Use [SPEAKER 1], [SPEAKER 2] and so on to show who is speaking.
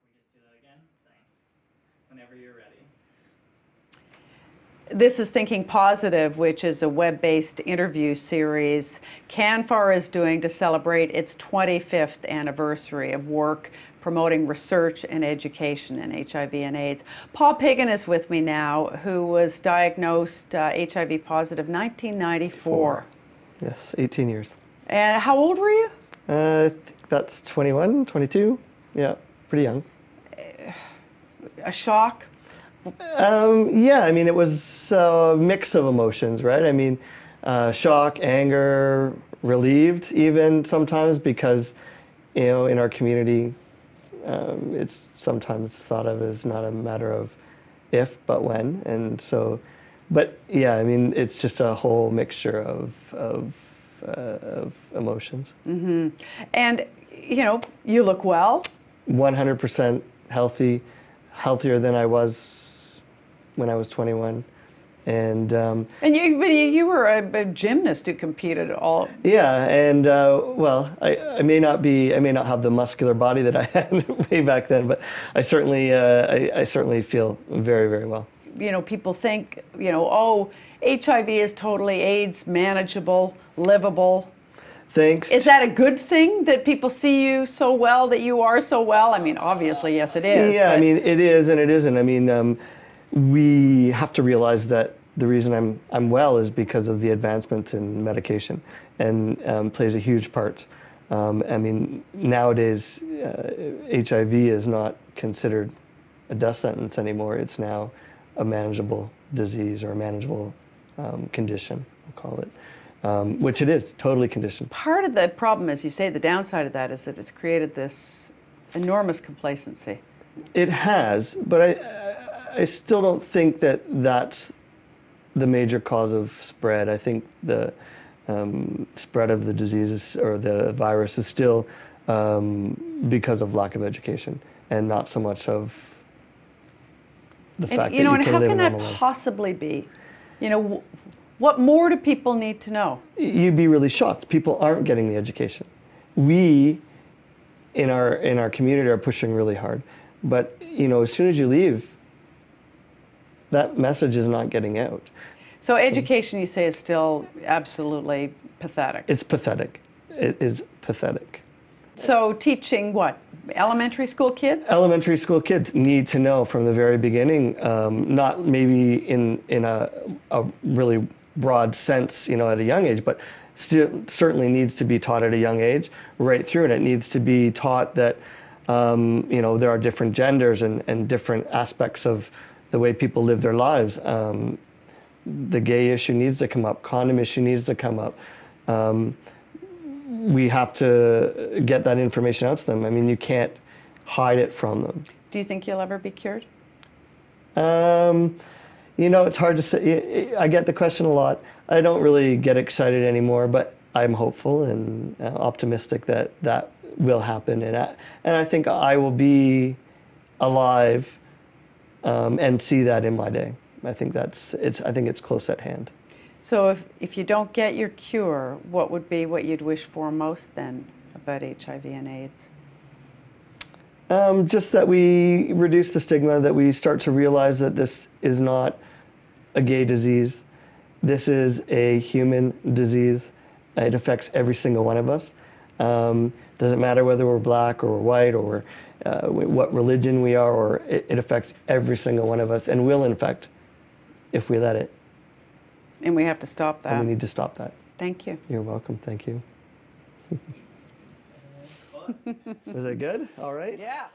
[SPEAKER 1] we just do that again? Thanks. Whenever you're ready.
[SPEAKER 2] This is Thinking Positive, which is a web-based interview series CANFAR is doing to celebrate its 25th anniversary of work promoting research and education in HIV and AIDS. Paul Pighin is with me now, who was diagnosed HIV positive 1994.
[SPEAKER 3] Yes, 18 years.
[SPEAKER 2] And how old were you?
[SPEAKER 3] I think that's 21, 22. Yeah, pretty young.
[SPEAKER 2] A shock?
[SPEAKER 3] Yeah, I mean, it was a mix of emotions, right? I mean, shock, anger, relieved even sometimes because, you know, in our community, it's sometimes thought of as not a matter of if, but when. And so, but yeah, I mean, it's just a whole mixture of emotions.
[SPEAKER 2] Mm-hmm. And, you know, you look well.
[SPEAKER 3] 100% healthy, healthier than I was when I was 21. And
[SPEAKER 2] you were a gymnast who competed all.
[SPEAKER 3] Yeah, and well, I may not have the muscular body that I had way back then, but I certainly feel very, very well.
[SPEAKER 2] You know, people think, you know, oh, HIV is totally AIDS manageable, livable.
[SPEAKER 3] Thanks.
[SPEAKER 2] Is that a good thing that people see you so well, that you are so well? I mean, obviously, yes, it is.
[SPEAKER 3] Yeah, I mean, it is and it isn't. I mean, we have to realize that the reason I'm well is because of the advancements in medication, and plays a huge part. I mean, nowadays, HIV is not considered a death sentence anymore. It's now a manageable disease or a manageable condition, we'll call it, which it is, totally conditioned.
[SPEAKER 2] Part of the problem, as you say, the downside of that is that it's created this enormous complacency.
[SPEAKER 3] It has, but I still don't think that that's the major cause of spread. I think the spread of the diseases or the virus is still because of lack of education and not so much of the fact that you can live a normal life.
[SPEAKER 2] And how can that possibly be? You know, what more do people need to know?
[SPEAKER 3] You'd be really shocked. People aren't getting the education. We, in our community, are pushing really hard. But, you know, as soon as you leave, that message is not getting out.
[SPEAKER 2] So education, you say, is still absolutely pathetic.
[SPEAKER 3] It's pathetic. It is pathetic.
[SPEAKER 2] So teaching what? Elementary school kids?
[SPEAKER 3] Elementary school kids need to know from the very beginning, not maybe in a really broad sense, you know, at a young age, but certainly needs to be taught at a young age right through, and it needs to be taught that you know, there are different genders and different aspects of the way people live their lives. The gay issue needs to come up. Condom issue needs to come up. We have to get that information out to them. I mean, you can't hide it from them.
[SPEAKER 2] Do you think you'll ever be cured?
[SPEAKER 3] You know, it's hard to say. I get the question a lot. I don't really get excited anymore, but I'm hopeful and optimistic that that will happen. And I think I will be alive and see that in my day. I think I think it's close at hand.
[SPEAKER 2] So if you don't get your cure, what would be what you'd wish for most then about HIV and AIDS?
[SPEAKER 3] Just that we reduce the stigma, that we start to realize that this is not a gay disease. This is a human disease. It affects every single one of us. Doesn't matter whether we're black or white or what religion we are, or it affects every single one of us and will infect if we let it.
[SPEAKER 2] And we have to stop that.
[SPEAKER 3] And we need to stop that.
[SPEAKER 2] Thank you.
[SPEAKER 3] You're welcome. Thank you. Was it good? All right?
[SPEAKER 2] Yeah.